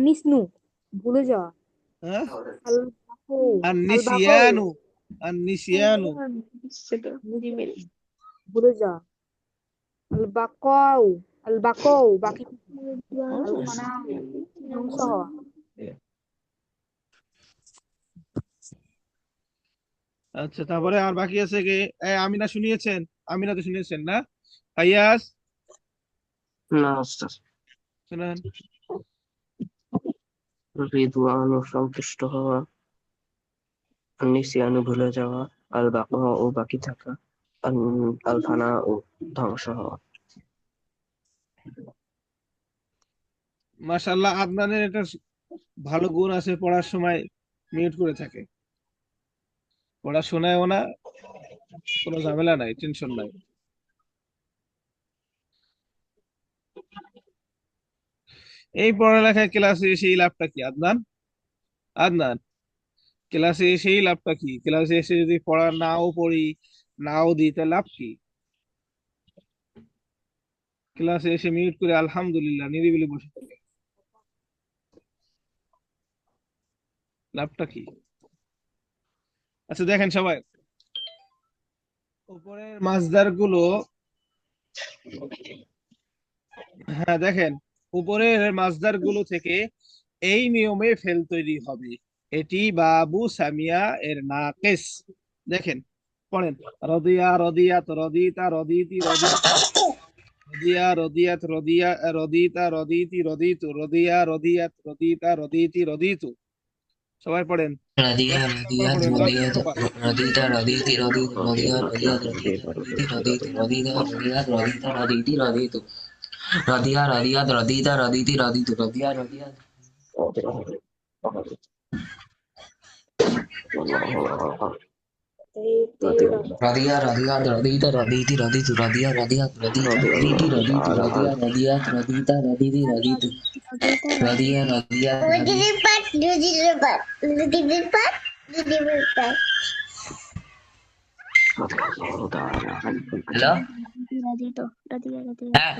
নিসনু ভুলে যাওয়া হ্যাঁ আল বাকু আর আল বাকাউ নিসিয়ানু ভুলে যাওয়া আল বাকাউ বাকি আল ফানাউ ধ্বংস হওয়া। আচ্ছা তারপরে আর বাকি আছে কি আমিনা শুনিয়েছেন আমিনা তো শুনিয়েছেন না ফাইয়াজ না ওস্তাদ শোনান রিদওয়ানু সন্তুষ্ট হওয়া, নিসিয়ানু ভুলে যাওয়া, আল বাকা ও বাকি থাকা, আল ফানা ও ধ্বংস হওয়া। মাশাআল্লাহ আদনানের এটা ভালো গুণ আছে পড়ার সময় মিউট করে থাকে পড়া শোনায়ও না কোনো ঝামেলা নাই টেনশন নাই এই পড়ালেখায় ক্লাসে এসে লাভটা কি আদনান আদনান ক্লাসে এসেই লাভটা কি ক্লাসে এসে যদি পড়া নাও পড়ি নাও দিতে লাভ কি ক্লাসে এসে মিউট করে আলহামদুলিল্লাহ নিরিবিলি বসে থাকে লাভটা কি আচ্ছা দেখেন সবাই উপরের মাছদার গুলো হ্যাঁ দেখেন উপরের মাছদার গুলো থেকে এই নিয়মে ফেল তৈরি হবে এটি বাবু সামিয়া এর নাকিস দেখেন পড়েন রদিয়া রদিয়াত রদিতা রদিতি রদিয়া রদিয়াত রদিতা রদিতি রদিতু রদিয়া রদিয়াত রদিতা রদিতি রদিতু সবাই পড়েন রদিয়া 10 রদিয়াত পড়েন 10 রদিয়াত পড়া রদিতা রদিতি রদিত রদিয়া রদিয়াত রদিতি রদিতি রদিতা রদিয়াত রদিতা রদিতি রদিতু রদিয়া রদিয়াত রদিতা রদিতি রদিতু রদিয়া রদিয়াত রদিয়া রদিয়াত রদিতা রদিতি রদিতু রদিয়া রদিয়াত রদিতা রদিতি রদিতু রদিয়া রদিয়াত রদিতা রদিতি রদিতু রদিয়া রদিয়াত রুটির পাট রুটির পাট রুটির পাট রুটির পাট হ্যালো হ্যাঁ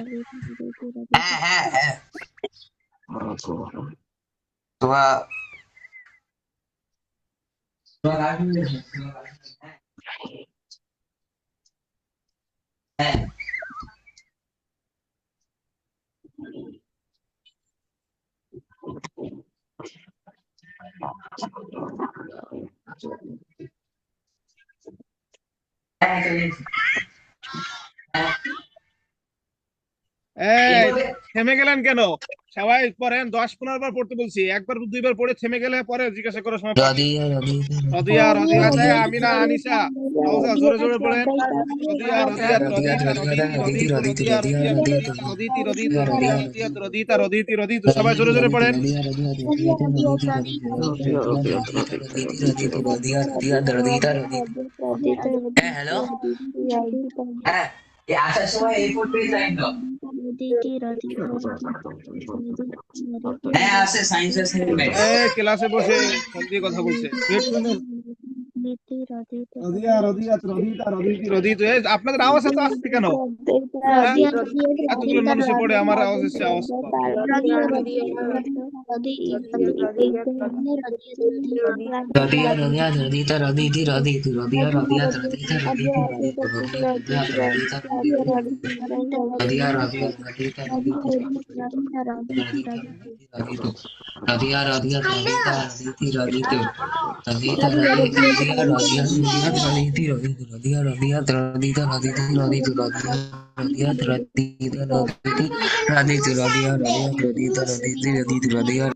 হ্যাঁ হ্যাঁ হ্যাঁ তোমার হ্যাঁ এই থেমে গেলেন কেন সবাই পড়েন 10-15 বার পড়তে বলছি একবার 2বার পড়ে থেমে গেলে পরে জিজ্ঞাসা করার সময় পাবেন রদিয়া রদিয়া রদিয়াতে আমিনা আনিসা হাউজা জোরে জোরে পড়েন রদিয়া রদিয়াত রদিতা রদিতি রদিতু রদিয়া রদিয়াত রদিতি রদিতু রদিয়া রদিয়াত রদিতা রদিতি রদিতু সবাই জোরে জোরে পড়েন হ্যাঁ হ্যালো হ্যাঁ আসার সময় এই পড়তেই টাইম দাও হ্যাঁ আছে সায়েন্সের সেকেন্ড ক্লাসে বসে ফোন দিয়ে কথা বলছে মিউট করে দেন রদিয়া রদিয়াত রদিতা রদিতি রদিতু। আপনাদের আওয়াজ এত আসছে কেন? হ্যাঁ, এতগুলো মানুষে পড়ে আমার আওয়াজ এসছে, আওয়াজ কম। Radia radia radita raditi raditu radia radia radita raditi raditu radia radia radita radia radia radita raditi raditu radia radia radita raditi raditu radita radia radia raditi raditu radia radia radita raditi raditu radia radia radita raditi raditu radia radia radita raditi raditu radia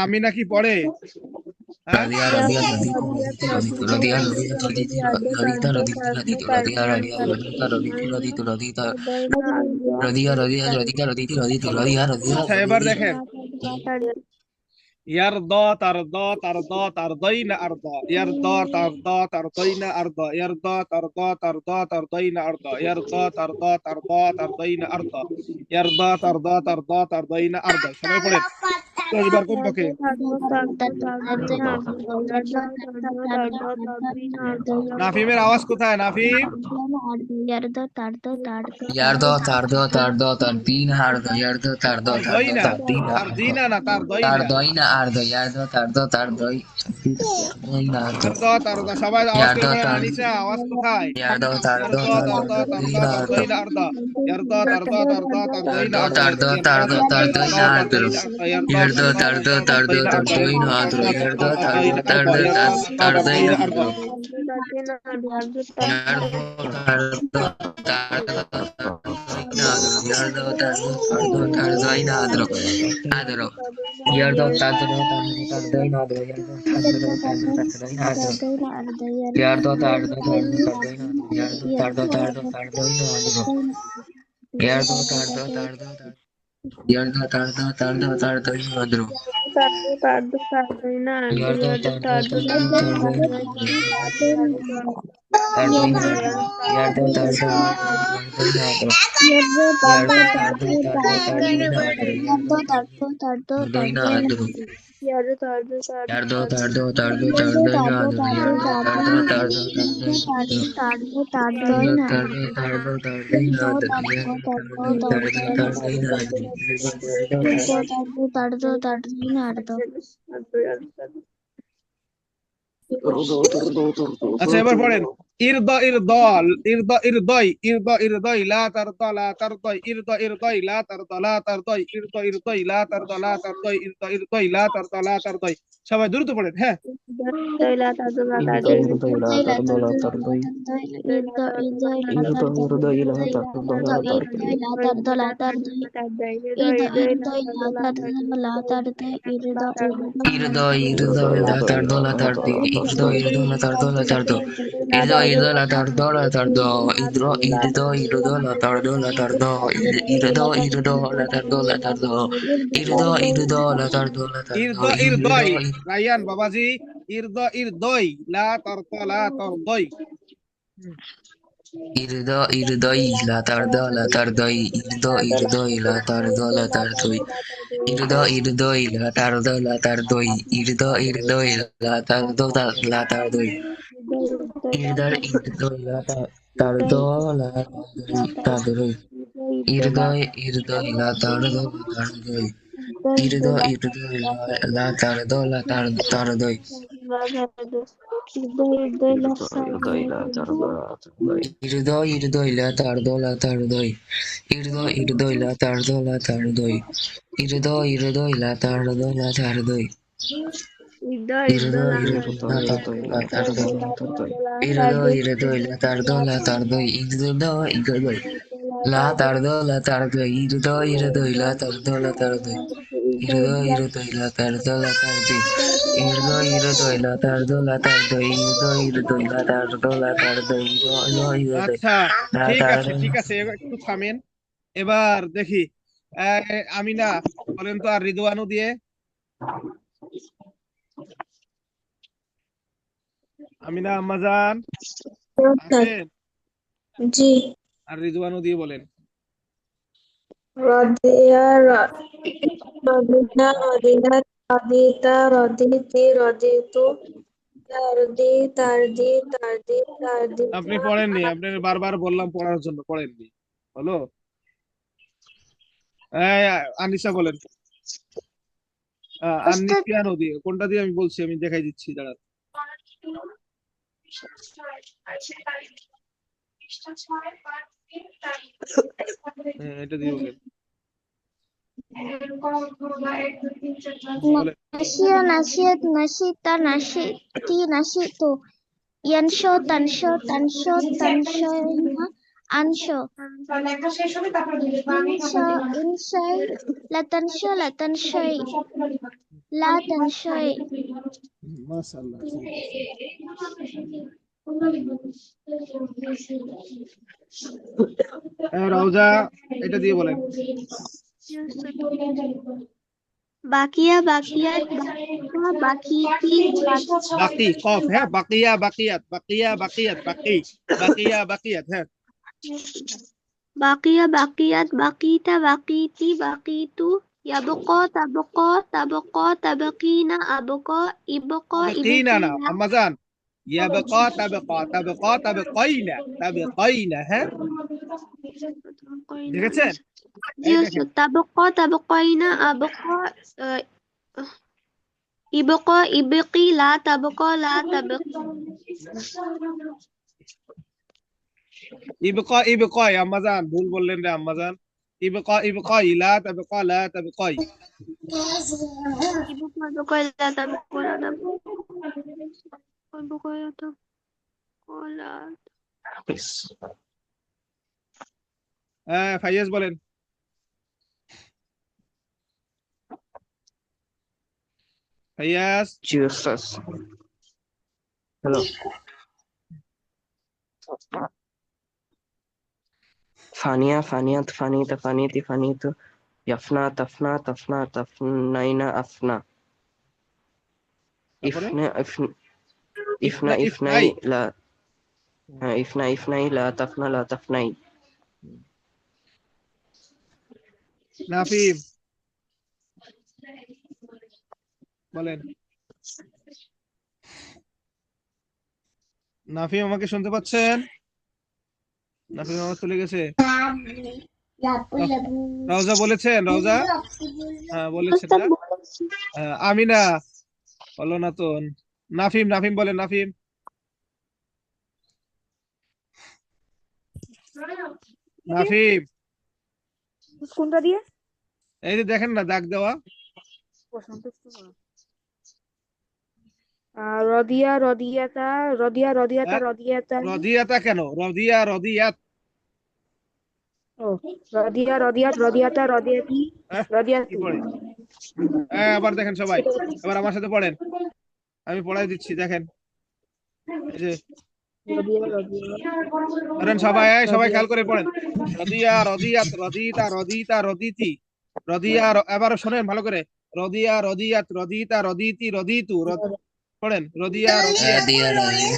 আমি নাকি পড়ে? হ্যাঁ, radia radia raditi raditu radia radia raditi radita raditi raditu radia radia radita raditi raditu radita radia radia radita raditi raditu radia radia আচ্ছা এবার দেখেন, ইয়ারদা তারদা তারদা তারদাইনা আরদা, ইয়ারদা তারদা তারদাইনা আরদা, ইয়ারদা তারদা তারদা তারদাইনা আরদা, ইয়ারদা তারদা তারদা তারদাইনা আরদা, ইয়ারদা তারদা তারদা তারদাইনা আরদা। সবাই পড়েন 10 বার কমপক্ষে। নাফিমের আওয়াজ কোথায়? Nafim yardo tardo tardo tardin hardo yardo tardo tardo তারদইনা, tardin তারদিনা না তারদইনা। tardoina ardo yardo tardo tardoi tardoina ardo Tarda Tarda, সবাই আওয়াজ করে yardo পড়েন। tardo আনিসা আওয়াজ কোথায়? yardo tardo ইয়ারদা tardo Tarda Tarda tardina ardo তারদইনা আরদা, ইয়ারদা Tarda Tarda তারদইনা yardo আরদা, tardo ইয়ারদা tardo Tarda tardoina Tarda ardo তারদইনা আরদা, ইয়ারদা yardo Tarda tardo Tarda tardo তারদইনা আরদা, tardoina ইয়ারদা ardo Tarda yardo Tarda tardo তারদইনা আরদা, tardo ইয়ারদা Tarda tardoina তারদইনা আরদা। yardo tardo yardo tardo tardoina ardo adro yardo tardo tardoina adro yardo tardo tardoina yardo tardo tardoina adro yardo tardo tardo yardo tardo tardo tardoina adro yardo tardo tardoina yardo tardo tardoina adro yardo tardo tardoina adro tardoina adro yardo tardo tardoina adro yardo tardo tardoina adro tardoina adro আচ্ছা এবার পড়েন, ইরদা ইরদল ইরদা ইরদই ইরদা ইরদই লা তারদা লা তারদই ইরদা ইরদই লা তারদা লা তারদই ইরদা ইরদই লা তারদা লা তারদই ইরদা ইরদই লা তারদা লা তারদই। সবাই দ্রুত পড়েন। হ্যাঁ, irdo irdo la tardo la tardi irdo la tardo la tardo irdo la tardo la tardo irdo la tardo la tardo irdo la tardo la tardo irdo la tardo la tardo ইরদা ইরদই, রায়ান বাবাজি, ইরদা ইরদই লা তারদা লা তারদই। irdoi la tardo la tardoi irdoi la tardo la tardoi irdoi la tardo la tardoi irdoi la tardo la tardoi irdoi la tardo la tardoi irdoi la tardo la tardoi irdoi la tardo la tardoi irdoi la tardo la tardoi irdoi la tardo la tardoi irdoi la tardo la tardoi irdoi la tardo la tardoi irdoi la tardo la tardoi irdoi la tardo la tardoi irdoi la tardo la tardoi irdoi la tardo la tardoi irdoi la tardo la tardoi irdoi la tardo la tardoi আচ্ছা la ঠিক আছে, tardo ঠিক আছে, এবার একটু থামেন। এবার দেখি, আমিনা বলেন তো, আর রিদওয়ানু দিয়ে। আমিনা আম্মাজান আছেন? জি। আর রিদওয়ানু দিয়ে বলেন। রদিয়া রদিনা রদিনাত রদিতা রদিতি রদিতু তারদি তারদি তারদি তারদিতা আপনি পড়েননি, আপনি বারবার বললাম পড়ার জন্য, পড়েননি। হলো? আনিসা বলেন। ওস্তাদ আননিসিয়ানো দিয়ে, কোনটা দিয়ে আমি বলছি, আমি দেখাই দিচ্ছি, দাঁড়ান। হ্যাঁ, এটা দিয়ে বলেন। বলেন। নাসিয়া নাসিয়াত নাসিতা নাসিতি নাসিতু ইয়ানশো তানশো তানশো তানশয়না আনশো ইনশা ইনশাই লাতানশো লাতানশাই লা তানশাই মাশাআল্লাহ, ঠিক আছে। রওজা, এটা দিয়ে বলেন। বাকিয়া বাকিয়াত বাকিতি বাকি, কফ, হ্যাঁ, বাকিয়া বাকিয়াত, বাকিয়া বাকিয়াত, বাকি, বাকিয়া বাকিয়াত, হ্যাঁ। বাকিয়া বাকিয়াত বাকিতা বাকিতি বাকিতু ইয়াবকা তাবকা তাবকা তাবকিনা আবকা ইবকা তাবকিনা না, ইবকিনা আম্মাজান। ইয়াবকা তাবকা তাবকা তাবকাইনা তাবকাইনা, হ্যাঁ, দেখেছেন? এই দেখেন, তাবকা তাবকাইনা আবকা ইবকা ইবকি লা তাবকা লা তাবকি ইবকা ইবকাই, আম্মাজান ভুল বললেন রে আম্মাজান। ইবকা ইবকাই লা তাবকা লা তাবকাই। ইবকা ইবকা লা তাবকা লা তাবকি ইবকা লা তাবকা লা ফাইয়াজ বলেন। ফাইয়াজ। জি ওস্তাদ। হ্যালো। ফানিয়া ফানিয়াত ফানিতা ফানিতি ফানিতু ইয়াফনা তাফনা তাফনা তাফনাইনা আফনা তারপরে ইফনা ইফনা ইফনাই লা ইফনা ইফনাই লা তাফনা লা তাফনাই। নাফিম বলেন। নাফিম, আমাকে শুনতে পাচ্ছেন? নাফিম আমার চলে গেছে। রওজা বলেছেন? রওজা, হ্যাঁ বলেছেন না? আমিনা বলো না তো। নাফিম, নাফিম বলেন। নাফিম, নাফিম, কোনটা দিয়ে? এই যে দেখেন না দাগ দেওয়া। সন্তুষ্ট করা। রদিয়া রদিয়াতা রদিয়া রদিয়াতা রদিয়াতা রদিয়াতা কেন? রদিয়া রদিয়াত। ও রদিয়া রদিয়াত রদিয়াতা রদিয়াতি কি রদিয়াতু। পড়ে? আবার দেখেন সবাই, এবার আমার সাথে পড়েন, আমি পড়াই দিচ্ছি, দেখেন। এই যে রদিয়া রদিয়া পড়েন সবাই, সবাই খেয়াল করে পড়েন। রদিয়া রদিয়াত রদিতা রদিতা রদিতি রদিয়া, এবার শোনেন ভালো করে। রদিয়া রদিয়াত রদিতা রদিতি রদিতু, পড়েন। রদিয়া রদিয়াত, রাদিয়া রাদিয়া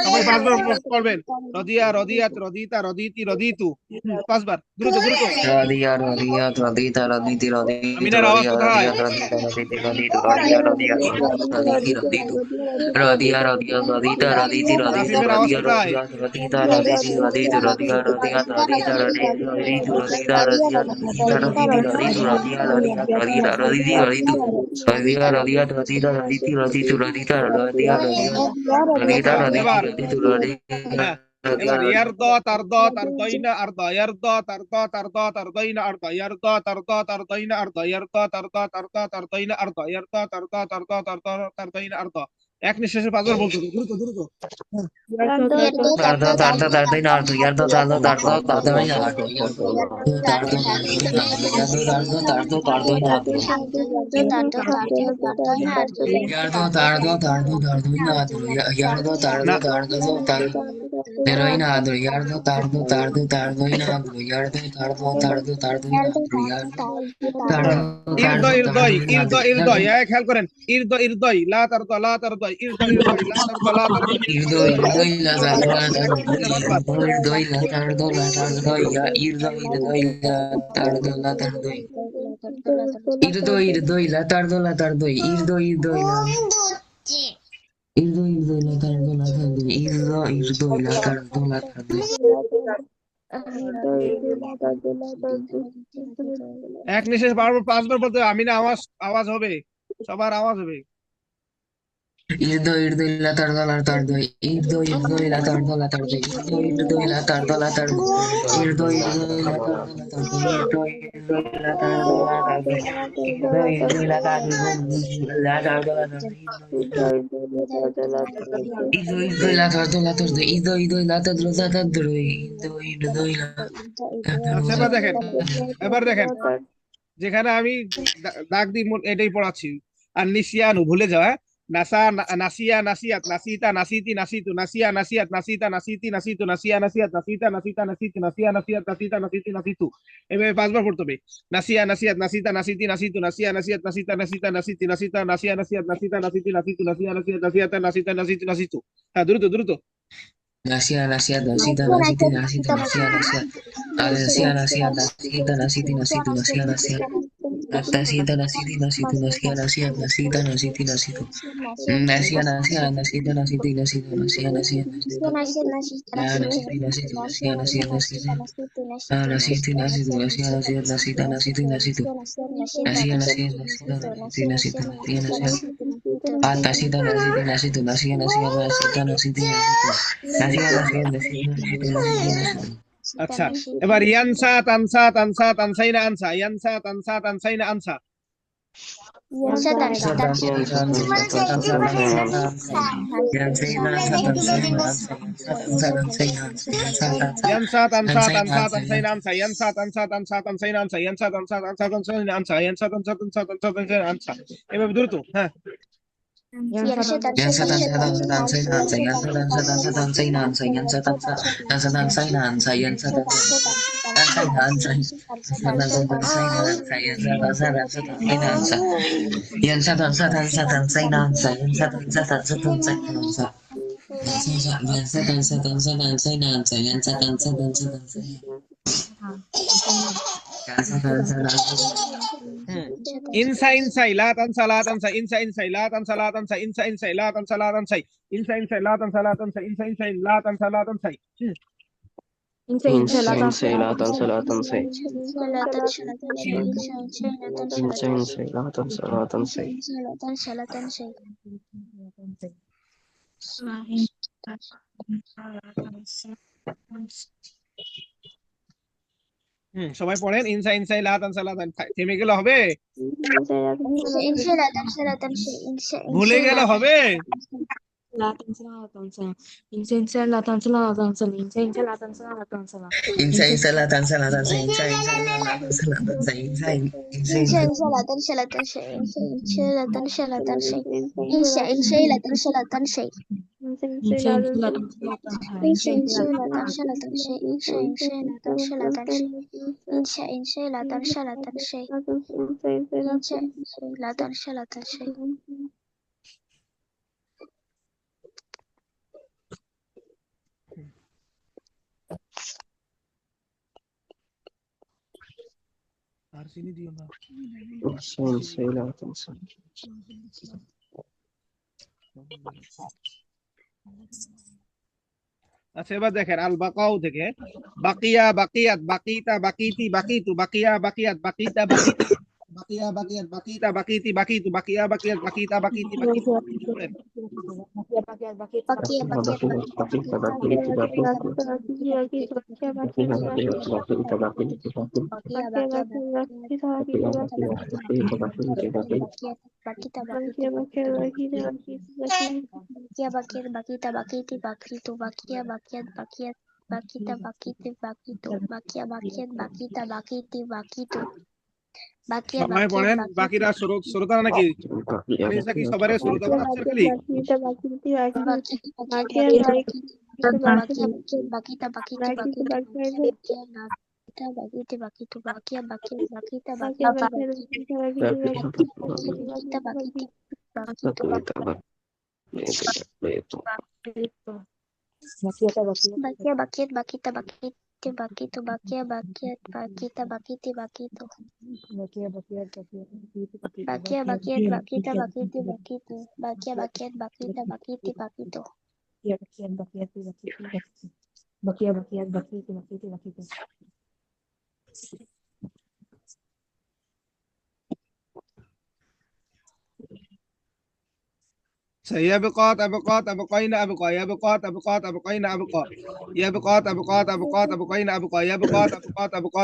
সবাই 5 বার পড়বেন। রদিয়া রদিয়াত রদিতা রদিতি রদিতু, 5 বার, দ্রুত দ্রুত। রাদিয়া রাদিয়া রাদিতা রাদিতি রাদিতু আমিনার আওয়াজ রাদিয়া কোথায়? রাদিয়া রাদিতা রাদিতি রাদিতু রাদিয়া রাদিয়া রাদিতি রাদিতু রাদিয়া রাদিয়া রাদিতা রাদিতি রাদিতু নাফিমের আওয়াজ রাদিয়া কোথায়? রাদিয়া রাদিতা রাদিতি রাদিতু রাদিয়া রাদিয়া রাদিতা রাদিতু রাদিতা রাদিয়া রাদিতা রাদিতি রাদিতু রাদিয়া রাদিয়া রাদিতা রাদিতি রাদিতু রাদিয়া রাদিয়া রাদিতা রাদিতি রাদিতু রাদিতা রাদিয়া রাদিয়া রাদিতা রাদিতি এবার রাদিতু রাদিয়া হ্যাঁ, এবার ইয়ারদ তারদ তারদাইনা আরদা ইয়ারদ তারদ তারদ তারদাইনা আরদা ইয়ারদ তারদ তারদাইনা আরদা ইয়ারদ তারদ তারদ তারদাইনা আরদা ইয়ারদ তারদ তারদ তারদাইনা আরদা। এক নিঃশ্বাসে 5 বার বলতে হবে, দ্রুত দ্রুত। tardo tardo tardo y nardo yardo tardo tardo tardo y nardo yardo tardo tardo tardo y nardo yardo tardo tardo tardo y nardo yardo tardo না, tardo tardo pero y nardo yardo tardo tardo tardo y nardo yardo tardo tardo tardo y nardo yardo ইরদ tardo ইরদই tardo ইরদ ইরদই, খেয়াল করেন। ইরদ ইরদই লা তারদ লা তারদই ইরদ ইরদই লা তারদ লা তারদই। irdo irdo y la tardo la tardo irdo y la tardo la tardo ya irdo irdo y la tardo la tardo irdo irdo ila tardo irdo irdo ila irdo irdo ila tardo irdo ila tardo এক নিঃশ্বাস বারবার 5 বার বলতে হবে। আমি না আওয়াজ আওয়াজ হবে, সবার আওয়াজ হবে। irdo irdo ila tardo irdo ila tardo irdo ila tardo irdo ila tardo ila tardo irdo ila tardo irdo ila tardo irdo ila tardo irdo ila আচ্ছা এবার দেখেন যেখানে আমি দাগ দিই এটাই পড়াচ্ছি। আর নিসিয়ানু ভুলে যাওয়া, নাসা নাসিয়া নাসিয়াত নাসিতা নাসিতি নাসিতু নাসিয়া নাসিয়াত নাসিতা নাসিতি নাসিতু নাসিয়া নাসিয়াত নাসিতা নাসিতা নাসিতু নাসিয়া নাসিয়াত নাসিতা নাসিতি নাসিতু। এভাবে 5 বার পড়তে হবে। নাসিয়া নাসিয়াত নাসিতা নাসিতি নাসিতু নাসিয়া নাসিয়াত নাসিতা নাসিতা নাসিতি নাসিতা নাসিয়া নাসিয়াত নাসিতা নাসিতি নাসিতু নাসিয়া নাসিয়াত নাসিয়াতা নাসিতা নাসিতি নাসিতু। হ্যাঁ, দ্রুত দ্রুত। Nasia nasita nasia nasita nasia nasia nasia nasia nasita nasiti nasitu nasia nasia nasita nasiti nasitu nasia nasia nasita nasiti nasitu nasia nasia nasita nasiti nasitu nasia nasia nasiti nasitu nasia nasia nasita nasiti nasitu nasia nasia nasita nasiti nasitu nasia nasia nasita nasiti nasitu nasia nasia atasita nasiti nasitu nasia nasia nasita nasiti nasitu আচ্ছা, এবার ইয়ানসা তানসা তানসা তানসাইনা আনসা, ইয়ানসা তানসা তানসাইনা আনসা। ইয়ানসা তানসা তানসা তানসাইনা আনসা, ইয়ানসা তানসা তানসা তানসাইনা আনসা, ইয়ানসা তানসা তানসা তানসাইনা আনসা, ইয়ানসা তানসা তানসা তানসা তানসাইনা আনসা। এভাবে দ্রুত। হ্যাঁ, Yansa dansa dansa dansa dansa yansa dansa dansa dansa dansa yansa dansa dansa dansa dansa yansa dansa dansa dansa dansa dansa yansa dansa dansa dansa yansa dansa dansa dansa dansa yansa dansa dansa dansa dansa yansa dansa dansa dansa dansa yansa dansa dansa dansa ইনসা ইনসাই লা তানসা ইনসা ইনসাই লা তানসা ইনসা ইনসাই লা তানসা ইনসা ইনসাই লা তানসা ইনসা ইনসাই লা তানসা Insane la tansa la tansa. Insane la tansa la tansa. সবাই পড়েন ইনসা ইনসাই লা তানসা থেমে গেলে হবে, ভুলে গেলে হবে। La danza la danza, incensa la danza la danza, incensa la danza la danza. insa insa la dansa insa insa la dansa insa insa la danza la danza, insa la danza la danza, insa la danza la danza, Incensa la danza la danza, insa la danza la danza, insa la danza la danza, insa la danza la danza, insa la danza la danza. আর চিনি দিও না। Insane la tansa. আচ্ছা, এবার দেখেন আল বাকাউ থেকে বাকিয়া বাকিয়াত বাকিতা বাকিতি বাকিতু বাকিয়া বাকিয়াত বাকিতা বাকিতি বাকিয়া বাকিয়াত বাকিতা বাকিতি বাকিতু বাকিয়া বাকিয়াত বাকিতা বাকিতি বাকিতু। সবাই পড়েন, বাকিরা শ্রোতা নাকি কি সবারে শ্রোতা বানাচ্ছেন খালি? bakite bakito bakia bakiat bakita bakiti bakito Bakia bakiat bakia bakiat bakita bakiti bakito bakia bakiat bakita bakiti bakito bakito. يبقى تبقين أبقى يبقى تبقين أبقى يبقى تبقين أبقى يبقى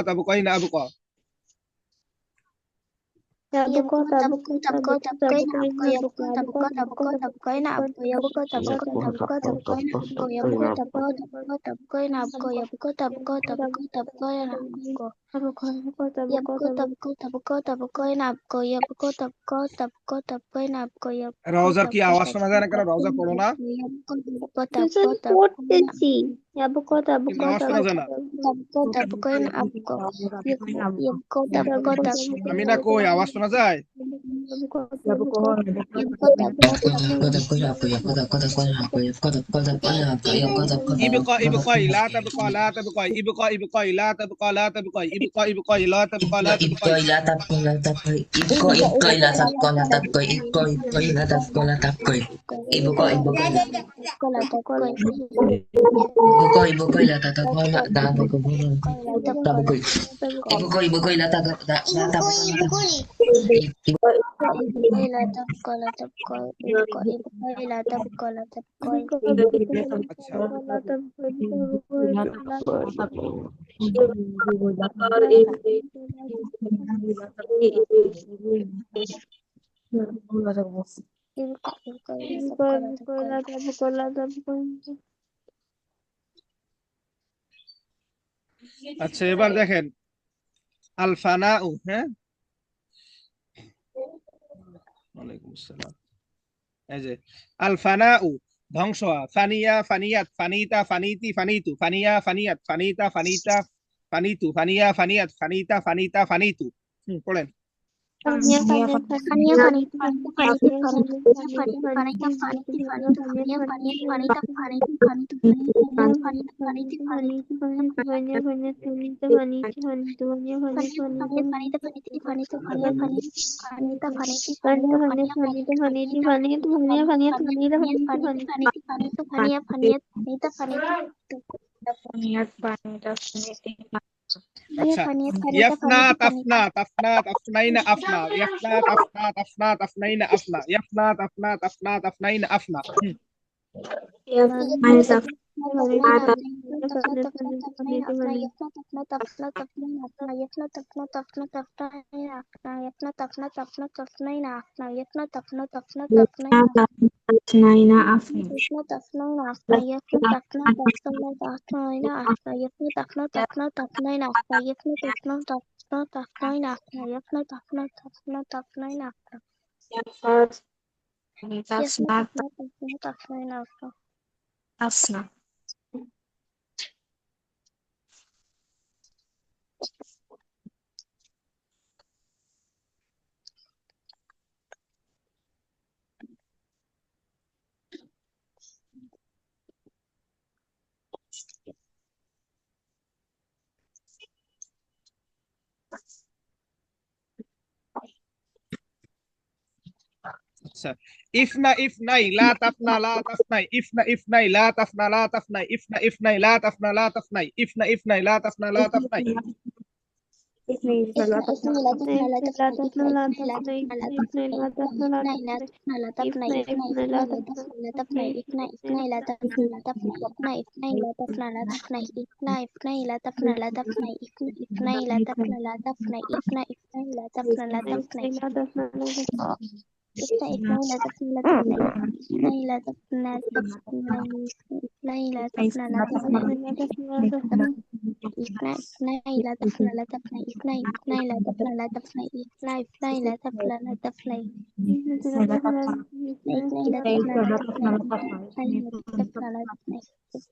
تبقين أبقى yabko tabko tabkoin abko yabko tabkoin abko yabko tabkoin abko yabko tabkoin abko yabko tabkoin abko yabko tabkoin abko yabko tabkoin abko रोजा की आवाज सुना जाए ना करो रोजा पढ़ो ना টিউশন পড়তেছি যাবো কিন্তু আওয়াজ শোনা যায় না tabkoin abko yabko tabko আমি না কই আওয়াজ শোনা যায় إبقى لا تبقى لا تبقى إبقى لا تبقى لا تبقى إبقى لا تبقى لا تبقى لا تبقى لا تبقى إبقى لا تبقى لا تبقى إبقى لا تبقى لا تبقى إبقى لا تبقى لا تبقى لا تبقى إبقى لا আচ্ছা এবার দেখেন আল ফানাউ হ্যাঁ ওয়ালাইকুম আসসালাম এই যে আল ফানাউ ধ্বংস ফানিয়া ফানিয়াত ফানিতা ফানিতি ফানিতু ফানিয়া ফানিয়াত ফানিতা ফানিতা ফানিতু ফানিয়া ফানিয়াত ফানিতা ফানিতা ফানিতু পড়েন আচ্ছা ইয়াফনা তাফনা তাফনা তাফনাইনা আফনা ইয়াফনা তাফনা তাফনা তাফনাইনা আফনা ইয়াফনা তাফনা তাফনা তাফনাইনা আফনা আচ্ছা ইফনা ইফনাই লা তাফনা লা তাফনাই ইফনা ইফনাই লা তাফনা লা তাফনাই ইফনা ইফনাই লা তাফনা লা তাফনাই ইফনা ইফনাই লা তাফনা লা তাফনাই